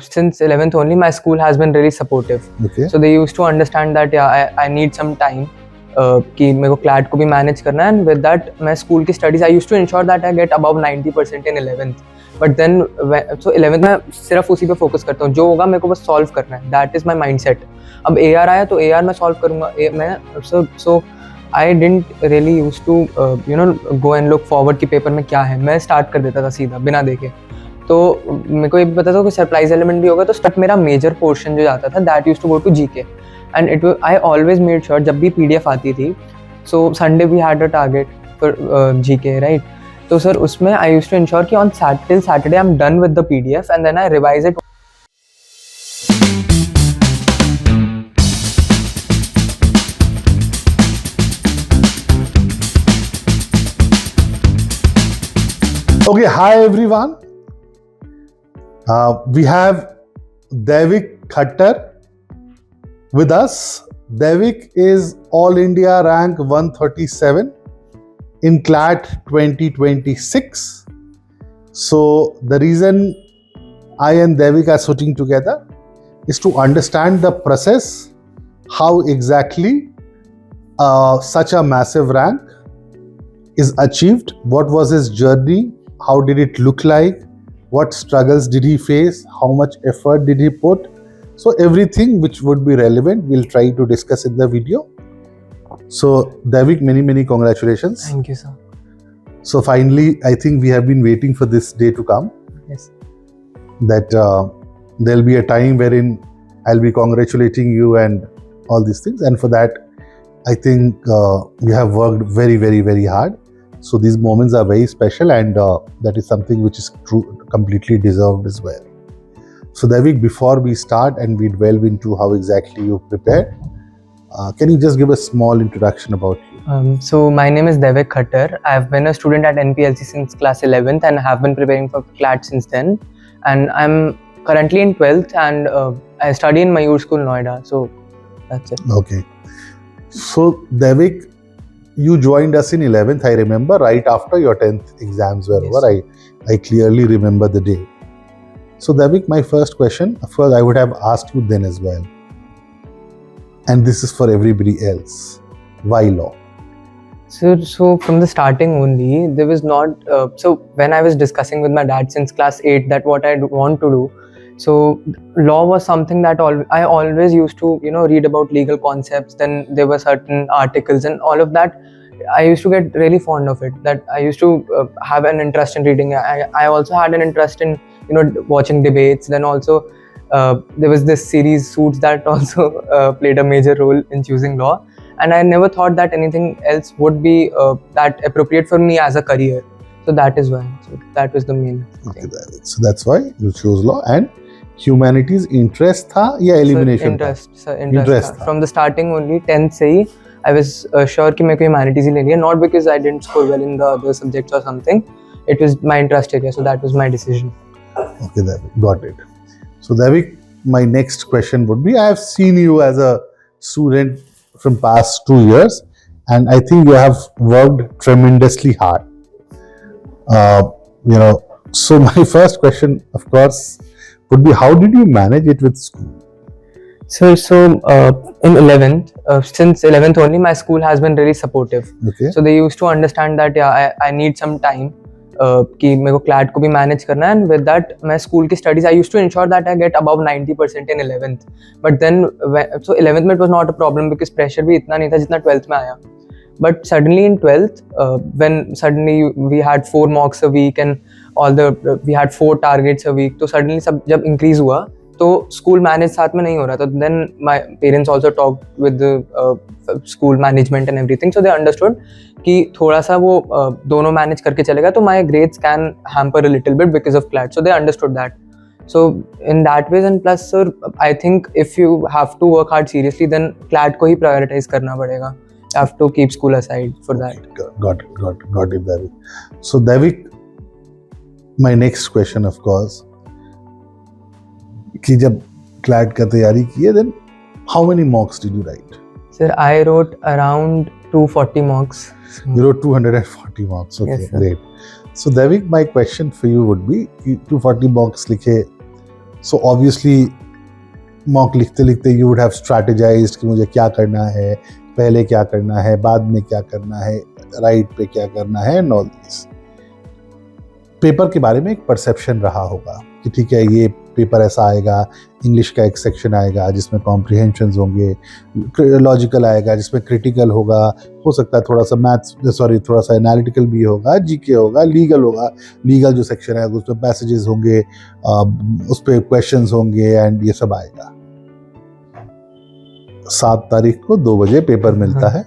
since 11th only, my school has been really supportive. Okay. So they used to understand that I need some time कि मेरे को CLAT को भी manage करना है, and with that मैं school की studies I used to ensure that I get above 90% in 11th. But then so 11th में सिर्फ उसी पे focus करता हूँ, जो होगा मेरे को बस solve करना है. That is my mindset. अब AR आया तो AR मैं solve करूँगा. मैं so I didn't really used to go and look forward कि पेपर में क्या है. मैं start कर देता था सीधा बिना देखे. तो मेरे को ये भी पता था कि सरप्राइज एलिमेंट भी होगा, तो स्टार्ट मेरा मेजर पोर्शन जो जाता था that used to go to GK, and it I always made sure जब भी पीडीएफ आती थी, so Sunday we had a target for GK, right. तो सर उसमें आई यूज्ड टू इंश्योर कि on Saturday I am done with the PDF and then I revise it. Okay, hi everyone. We have Devik Khattar with us. Devik is All India rank 137 in CLAT 2026. So the reason I and Devik are sitting together is to understand the process, how exactly such a massive rank is achieved, what was his journey, how did it look like, what struggles did he face, how much effort did he put. So everything which would be relevant we'll try to discuss in the video. So Devik, many congratulations. Thank you, sir. So finally I think we have been waiting for this day to come. Yes. That there'll be a time wherein I'll be congratulating you and all these things, and for that I think you have worked very hard. So these moments are very special, and that is something which is completely deserved as well. So Devik, before we start and we delve into how exactly you prepared, can you just give a small introduction about you? So my name is Devik Khattar. I have been a student at NPLC since class 11th and have been preparing for CLAT since then. And I'm currently in 12th, and I study in Mayur School, Noida. So that's it. Okay. So Devik, you joined us in 11th, I remember, right after your 10th exams were over. I clearly remember the day. So Devik, my first question, of course I would have asked you then as well, and this is for everybody else: why law? So from the starting only, there was not. So when I was discussing with my dad since class 8 that what I want to do, so law was something that I always used to read about legal concepts. Then there were certain articles and all of that. I used to get really fond of it. That I used to have an interest in reading. I also had an interest in watching debates. Then also there was this series Suits that also played a major role in choosing law. And I never thought that anything else would be that appropriate for me as a career. So that is why. So that was the main thing. Okay, so that's why you chose law. And humanities interest था या elimination? Interest था. From the starting only 10th से ही I was sure कि मेरे को humanities ही लेनी है. Not because I didn't score well in the other subjects or something. It was my interest area, so that was my decision. Okay, Devik, got it. So Devik, my next question would be: I have seen you as a student from past 2 years, and I think you have worked tremendously hard. So my first question, of course, would be: how did you manage it with school? So in 11th, since 11th only, my school has been really supportive. Okay. So they used to understand that I need some time कि मेरे को CLAT को भी manage करना है, and with that मैं school की studies I used to ensure that I get above 90% in 11th. But then so 11th में it was not a problem because pressure भी इतना नहीं था जितना 12th में आया. But suddenly in 12th, when suddenly we had 4 mocks a week and we had 4 targets a week, तो suddenly सब जब increase हुआ तो स्कूल मैनेज साथ में नहीं हो रहा था. Then my parents also talk with school management and everything, so they understood कि थोड़ा सा वो दोनों मैनेज करके चलेगा तो my grades can hamper a little bit because of CLAT. So they understood that. So in that ways, and plus sir, I think if you have to work hard seriously, then CLAT को ही prioritize करना पड़ेगा. You have to keep school aside for that. Got it, Devik. So Devik, my next question, of course, कि जब CLAT का तैयारी किए, then how many mocks did you write? Sir, I wrote around 240 mocks. You wrote 240 mocks. Okay, yes, sir. Great. So Devik, my question for you would be: 240 mocks लिखे, so obviously mock लिखते लिखते you would have स्ट्रैटेजाइज्ड कि मुझे क्या करना है, पहले क्या करना है, बाद में क्या करना है, राइट पे क्या करना है, एंड ऑल दिस। पेपर के बारे में एक परसेप्शन रहा होगा कि ठीक है ये पेपर ऐसा आएगा, इंग्लिश का एक सेक्शन आएगा जिसमें कॉम्प्रिहेंशंस होंगे, लॉजिकल आएगा जिसमें क्रिटिकल होगा, हो सकता है थोड़ा सा थोड़ा सा एनालिटिकल भी होगा, जीके होगा, लीगल होगा, लीगल जो सेक्शन है उसमें पैसेजेस होंगे, उस पर क्वेश्चंस होंगे, एंड ये सब आएगा। 7 तारीख को 2 बजे पेपर मिलता है।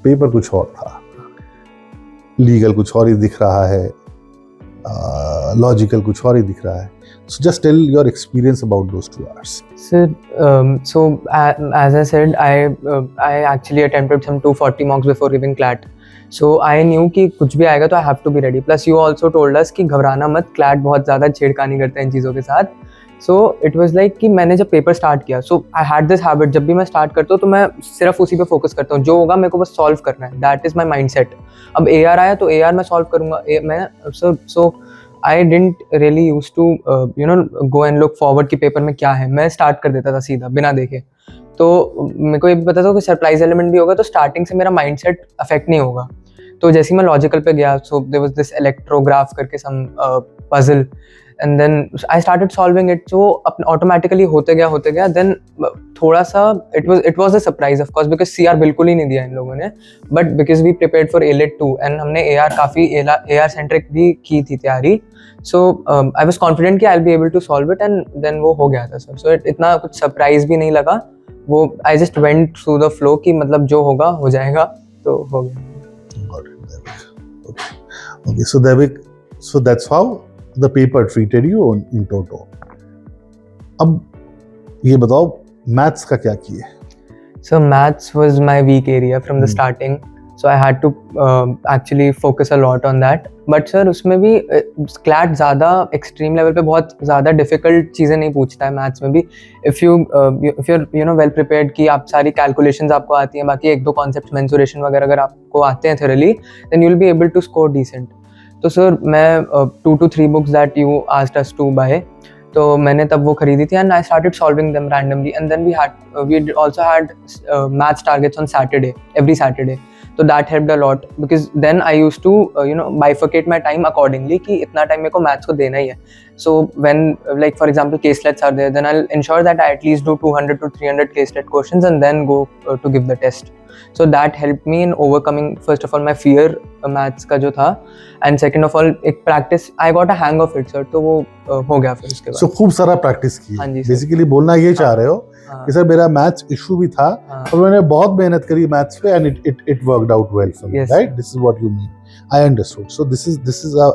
पेपर कुछ और था, लीगल कुछ और ही दिख रहा है, लॉजिकल कुछ और ही दिख रहा है। So just tell your experience about those 2 hours. Sir, as I said, I actually attempted some 240 mocks before giving CLAT. So I knew कि कुछ भी आएगा तो I have to be ready. Plus you also told us कि घबराना मत, CLAT बहुत ज़्यादा छेड़खानी करता है इन चीज़ों के साथ. So it was like कि मैंने जब पेपर स्टार्ट किया, so I had this habit, जब भी मैं स्टार्ट करता हूँ तो मैं सिर्फ उसी पे फोकस करता हूँ, जो होगा मेरे को बस सॉल्व करना है, that is my mind set. अब AR आया तो AR मैं सॉल्व करूँगा, so I didn't really used to go and look forward कि पेपर में क्या है, मैं स्टार्ट कर देता था सीधा बिना देखे। तो मेरे को ये भी पता था कि सरप्राइज एलिमेंट भी होगा तो स्टार्टिंग से मेरा माइंडसेट अफेक्ट नहीं होगा। तो जैसे ही मैं लॉजिकल पे गया, so there was this electrograph करके some puzzle, and then I started solving it. So automatically होते गया, देन थोड़ा सा it was a surprise of course, because CR बिल्कुल ही नहीं दिया इन लोगों ने, but because we prepared for ALET 2 and हमने AR काफ़ी AR सेंट्रिक भी की थी तैयारी। सो आई वाज कॉन्फिडेंट कि I will be able to solve it, and then वो हो गया था सर। सो इतना कुछ सरप्राइज भी नहीं लगा, वो I just went through the flow कि मतलब जो होगा हो जाएगा, तो हो गया। Okay, so Devik, so that's how the paper treated you in toto. अब ये बताओ मैथ्स का क्या किए? So maths was my weak area from the starting, so I had to actually focus a lot on that. But sir उसमें भी CLAT ज़्यादा extreme level पे बहुत ज़्यादा difficult चीज़ें नहीं पूछता है मैथ्स में भी। if you're well prepared कि आप सारी calculations आपको आती हैं, बाकी 1-2 concepts mensuration वगैरह अगर आपको आते हैं thoroughly, then you'll be able to score decent. तो सर मैं 2 to 3 books that you asked us to buy, तो मैंने तब वो खरीदी थी, and I started solving them randomly, and then we also had maths targets on Saturday, every Saturday, तो that helped a lot, because then I used to bifurcate my time accordingly कि इतना time मेरे को maths को देना ही है। So when like for example caselets are there, then I will ensure that I at least do 200 to 300 caselet questions and then go to give the test. So that helped me in overcoming first of all my fear maths का जो था, and second of all एक practice I got a hang of it sir, तो वो हो गया फिर उसके बाद। So खूब सारा प्रैक्टिस की। हाँ जी, बेसिकली बोलना ये चाह रहे हो कि सर मेरा मैथ्स इशू भी था और मैंने बहुत मेहनत करी मैथ्स पे, and it worked out well for me, right? This is what you mean. I understood. So this is a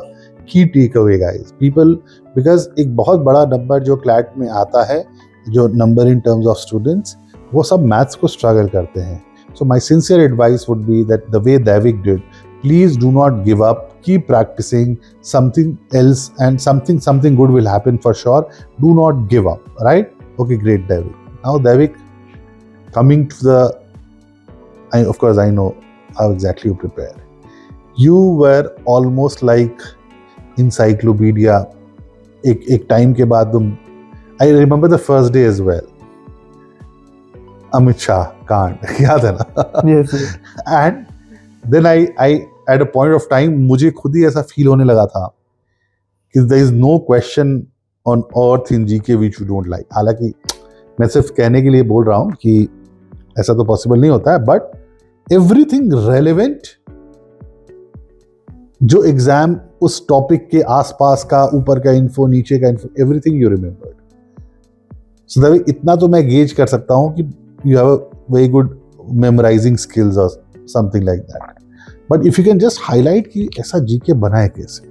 key takeaway guys, people, because एक बहुत बड़ा नंबर जो CLAT में आता है, जो number in terms of students, वो सब मैथ्स को स्ट्रगल करते हैं। So my sincere advice would be that the way Devik did, please do not give up. Keep practicing something else, and something good will happen for sure. Do not give up. Right? Okay, great, Devik. Now, Devik, coming to of course, I know how exactly you prepare. You were almost like encyclopedia. एक time के बाद तुम, I remember the first day as well. Amit Shah can't, याद है ना? Yes, yes. And then I at a point of time मुझे खुद ही ऐसा फील होने लगा था कि there is no question on earth in GK which you don't like. हालांकि मैं सिर्फ कहने के लिए बोल रहा हूँ कि ऐसा तो पॉसिबल नहीं होता है, बट एवरीथिंग रेलेवेंट जो एग्जाम उस टॉपिक के आसपास का, ऊपर का इन्फो, नीचे का info, everything you remembered. So that इतना तो मैं गेज कर सकता हूँ कि you have a very good memorizing skills or something like that. But if you can just highlight कि ऐसा GK बनाए कैसे?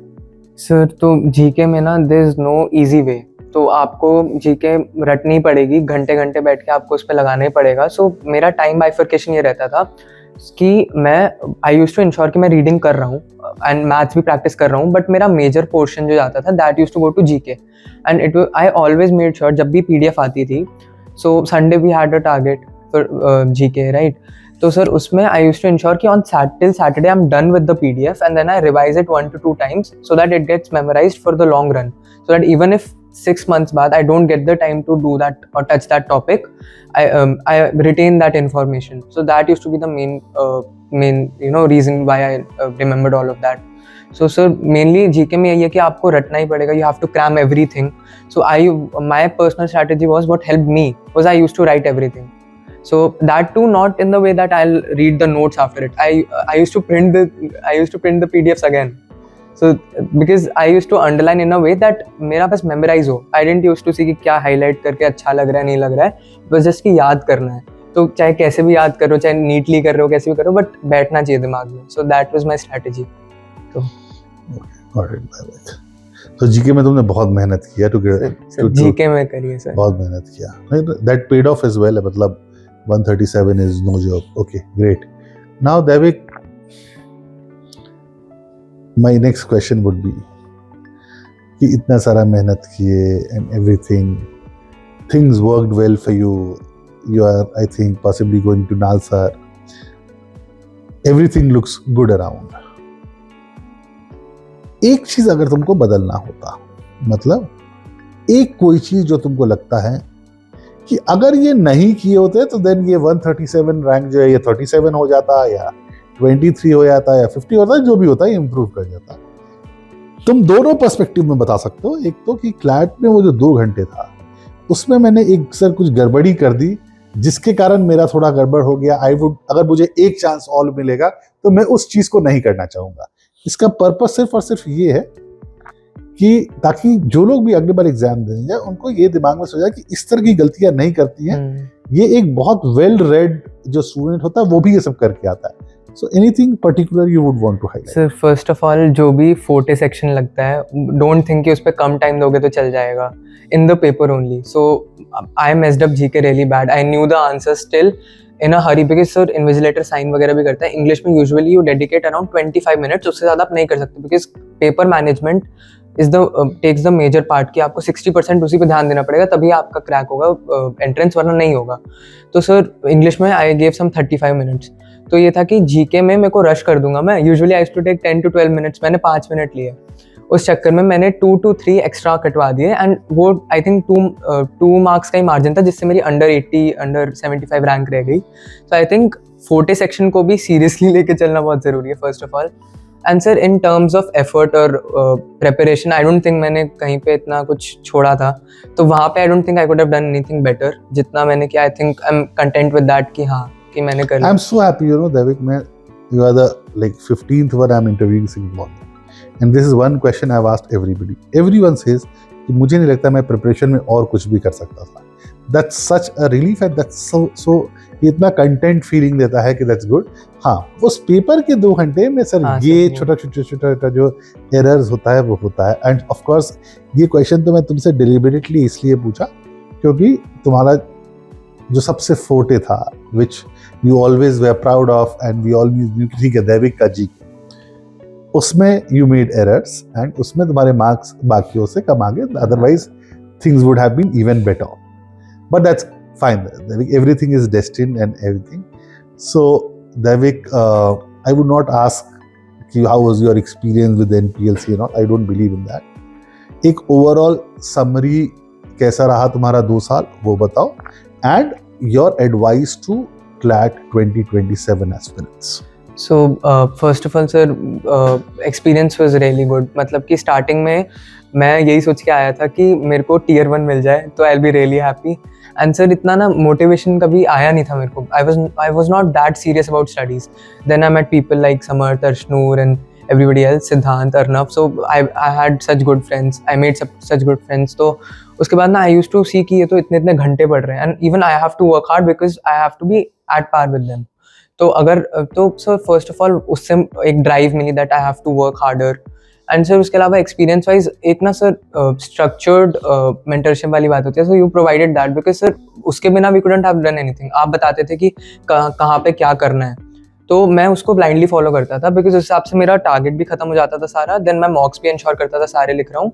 सर तो GK में ना there is no easy way, तो आपको GK रटनी पड़ेगी, घंटे घंटे बैठ के आपको उस पर लगाना ही पड़ेगा। सो मेरा टाइम बाइफर्केशन ये रहता था कि मैं आई यूज टू इंश्योर कि मैं रीडिंग कर रहा हूँ एंड मैथ्स भी प्रैक्टिस कर रहा हूँ, बट मेरा मेजर पोर्शन जो जाता था that use to go to GK, and I always made sure जब भी PDF आती थी, so Sunday we had a target for GK, right? तो सर उसमें I used to ensure कि till Saturday I'm done with the PDF, and then I revise it 1 to 2 times so that it gets memorized for the long run, so that even if 6 months बाद I don't get the time to do that or touch that topic, I retain that information. So that used to be the main reason why I remembered all of that. So sir, mainly GK में यही है कि आपको रटना ही पड़ेगा, you have to cram everything. So my personal strategy was, what helped me was I used to write everything. So that too, not in the way that I'll read the notes after it. I used to print the PDFs again. So because I used to underline in a way that मेरा बस memorize हो. I didn't used to see कि क्या highlight करके अच्छा लग रहा है नहीं लग रहा है, बस जस्ट कि याद करना है. तो चाहे कैसे भी याद करो, चाहे नीटली कर रहे हो, कैसे भी करो, बट बैठना चाहिए दिमाग में. So that was my strategy. तो जीके में तुमने बहुत मेहनत किया to जीके में करिए सर. बहुत मेहनत किया. That paid off as well. मतलब 137 is no joke. Okay, great. Now Devik, my next question would be कि इतना सारा मेहनत किए and everything, things worked well for you. You are, I think, possibly going to Nalsar. Everything looks good around. एक चीज अगर तुमको बदलना होता, मतलब एक कोई चीज जो तुमको लगता है कि अगर ये नहीं किए होते तो देन ये 137 रैंक जो है ये 37 हो जाता, या 23 हो जाता, या 50 होता, जो भी होता है इम्प्रूव कर जाता. तुम दोनों पर्सपेक्टिव में बता सकते हो. एक तो कि क्लैट में वो जो 2 घंटे था उसमें मैंने एक सर कुछ गड़बड़ी कर दी जिसके कारण मेरा थोड़ा गड़बड़ हो गया. अगर मुझे एक चांस और मिलेगा तो मैं उस चीज को नहीं करना चाहूंगा. इसका पर्पस सिर्फ और सिर्फ ये है कि ताकि जो लोग भी अगली बार एग्जाम देंगे उनको ये दिमाग में सो जाए कि इस तरह की गलतियां नहीं करती हैं. ये एक बहुत वेल रेड जो स्टूडेंट होता है वो भी ये सब करके आता है. So anything particular you would want to highlight? Sir first of all जो भी फोटे सेक्शन लगता है, डोंट थिंक कि उस पर कम टाइम दोगे तो चल जाएगा. In the paper only. So I messed up GK really bad. I knew the answer still in a hurry because sir invigilator sign वगैरह भी करता है. इंग्लिश में usually you dedicate around 25 minutes, उससे ज़्यादा आप नहीं कर सकते because paper management is takes the major part कि आपको 60% उसी पे ध्यान देना पड़ेगा तभी आपका क्रैक होगा एंट्रेंस, वरना नहीं होगा. तो सर इंग्लिश में आई गेव सम 35 मिनट्स. तो ये था कि जीके में मेरे को रश कर दूंगा मैं. Usually I to take 10 to 12 minutes, मैंने 5 मिनट लिए. उस चक्कर में मैंने 2 to 3 एक्स्ट्रा कटवा दिए एंड वो आई थिंक 2 मार्क्स का ही मार्जिन था जिससे मेरी अंडर 75 रैंक रह गई. सो आई थिंक फोटे सेक्शन को भी सीरियसली लेके चलना बहुत ज़रूरी है first of all. And sir in terms of effort और प्रेपरेशन आई डोंट थिंक मैंने कहीं पे इतना कुछ छोड़ा था. तो वहाँ पे I don't think I could have done anything better. जितना मैंने किया I think I am content with that कि हाँ कि मैंने कर लिया. I am so happy you know Devik, मैं you are the like 15th one I am interviewing Singh. And this is one question I've asked everybody. Everyone says कि मुझे नहीं लगता मैं प्रिपरेशन में और कुछ भी कर सकता था. That's such a relief and that's so इतना कंटेंट फीलिंग देता है कि that's good. हाँ, उस पेपर के 2 घंटे में सर ये छोटा जो एरर्स होता है वो होता है. एंड ऑफ कोर्स ये क्वेश्चन तो मैं तुमसे डिलिबरेटली इसलिए पूछा क्योंकि तुम्हारा जो सबसे फोटे था which you always were proud of and we always knew कि ठीक है देविक का जी, उसमें यू मेड एरर्स एंड उसमें तुम्हारे मार्क्स बाकियों से कम आ गए. Otherwise things would have been even better. But that's fine. Everything is destined and everything. So Devik, I would not ask कि how was your experience with NPLC and all. I don't believe in that. एक overall summary कैसा रहा तुम्हारा 2 साल वो बताओ and your advice to CLAT 2027 aspirants. So first of all sir experience was really good. मतलब कि स्टार्टिंग में मैं यही सोच के आया था कि मेरे को Tier 1 मिल जाए तो I will be really happy. And sir इतना ना मोटिवेशन कभी आया नहीं था मेरे को. I was not that serious about studies. Then I met people like Samarth, Arshnoor and everybody else, सिद्धांत, अर्नव. सो I had such good friends. I made such good friends. तो उसके बाद ना I used to see कि ये तो इतने घंटे पढ़ रहे हैं and even I have to work hard because I have to be at par with them. तो अगर तो सर फर्स्ट ऑफ ऑल उससे एक ड्राइव मिली that I have to work harder. And sir उसके अलावा एक्सपीरियंस वाइज एक ना सर स्ट्रक्चर्ड मेंटरशिप वाली बात होती है. So you provided that because sir उसके बिना we couldn't have done anything. आप बताते थे कि कहाँ पे क्या करना है, तो मैं उसको ब्लाइंडली फॉलो करता था बिकॉज उस हिसाब से मेरा टारगेट भी खत्म हो जाता था सारा. देन मैं मॉक्स भी इंश्योर करता था सारे लिख रहा हूँ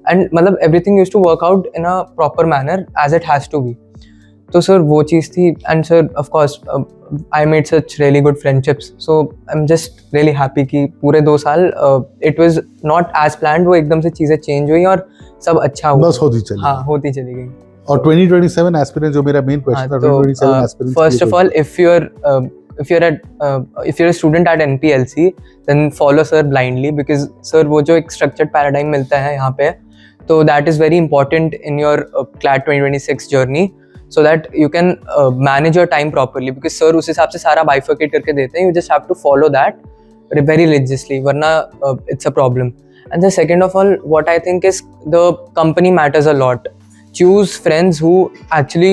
एंड मतलब everything used to work out in a proper manner as it has to be. तो सर वो चीज़ थी, and sir of course I made such really good friendships, so I am just really happy कि पूरे 2 साल it was not as planned, वो एकदम से चीज़ें चेंज हुई और सब अच्छा हुआ, बस होती चली। हाँ होती चली गई। और 2027 एस्पिरेंट, जो मेरा मेन क्वेश्चन था, 2027 aspirants, first of all if you're a student at NPLC, then follow sir blindly, because sir वो जो एक structured paradigm मिलता है यहाँ पे, तो that is very important in your CLAT 2026 journey, so that you can manage your time properly, because sir उस हिसाब से सारा bifurcate करके देते हैं, you just have to follow that very religiously, वरना it's a problem. And the second of all, what I think is the company matters a lot. Choose friends who actually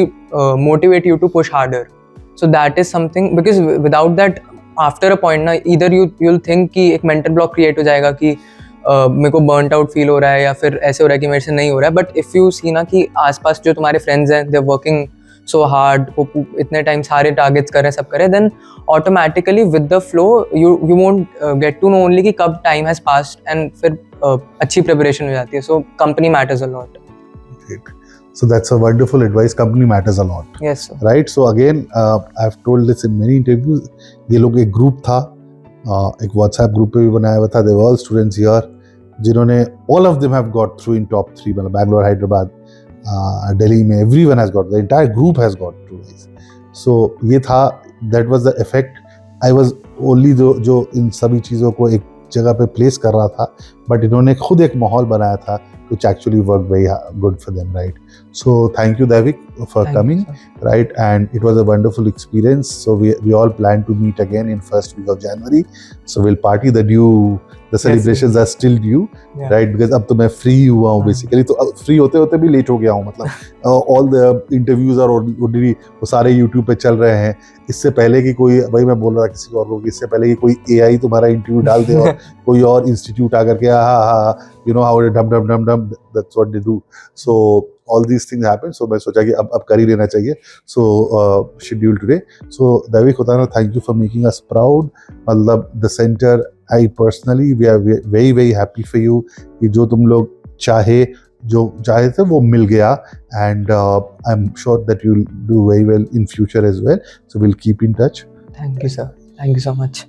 motivate you to push harder. So that is something, because without that, after a point ना, either you'll think कि एक mental block create हो जाएगा कि मेरे को burnt out feel हो रहा है, या फिर ऐसे हो रहा है कि मेरे से नहीं हो रहा है. But if you see ना कि आसपास जो तुम्हारे friends हैं, they're working so hard, वो इतने टाइम सारे targets कर रहे हैं, सब कर रहे हैं, then automatically with the flow you won't get to know only कि कब time has passed, and फिर अच्छी preparation हो जाती है. So company matters a lot. Great. So that's a wonderful advice. Company matters a lot. Yes sir. Right. So again, I've told this in many interviews. ये लोग एक group था, एक WhatsApp ग्रुप पे भी बनाया हुआ था. They were all students here, जिन्होंने all of them have got through in top 3. मतलब Bangalore, Hyderabad, Delhi में everyone has got, the entire group has got through. So ये था, that was the effect. I was only जो इन सभी चीज़ों को एक जगह पे प्लेस कर रहा था, बट इन्होंने खुद एक माहौल बनाया था which actually worked very good for them, right? So thank you, Davik, for coming, right? And it was a wonderful experience. So we all plan to meet again in first week of January. So we'll party. The celebrations are still due, right? Because अब तो मैं free हुआ हूँ basically, तो free होते होते भी late हो गया हूँ, मतलब all the interviews are already वो सारे YouTube पे चल रहे हैं. इससे पहले कि कोई, भाई मैं बोल रहा था किसी और को, इससे पहले कि कोई AI तुम्हारा इंटरव्यू डाल दे और कोई और इंस्टीट्यूट आकर के you know how dum, that's what they do. So all these things happen. So मैं सोचा कि अब कर ही लेना चाहिए. So schedule today. So Davik Khotana, thank you for making us proud. मतलब the center, I personally, we are very very happy for you कि जो तुम लोग जो चाहे थे वो मिल गया, and I'm sure that you'll do very well in future as well. So we'll keep in touch. Thank you sir. Thank you so much.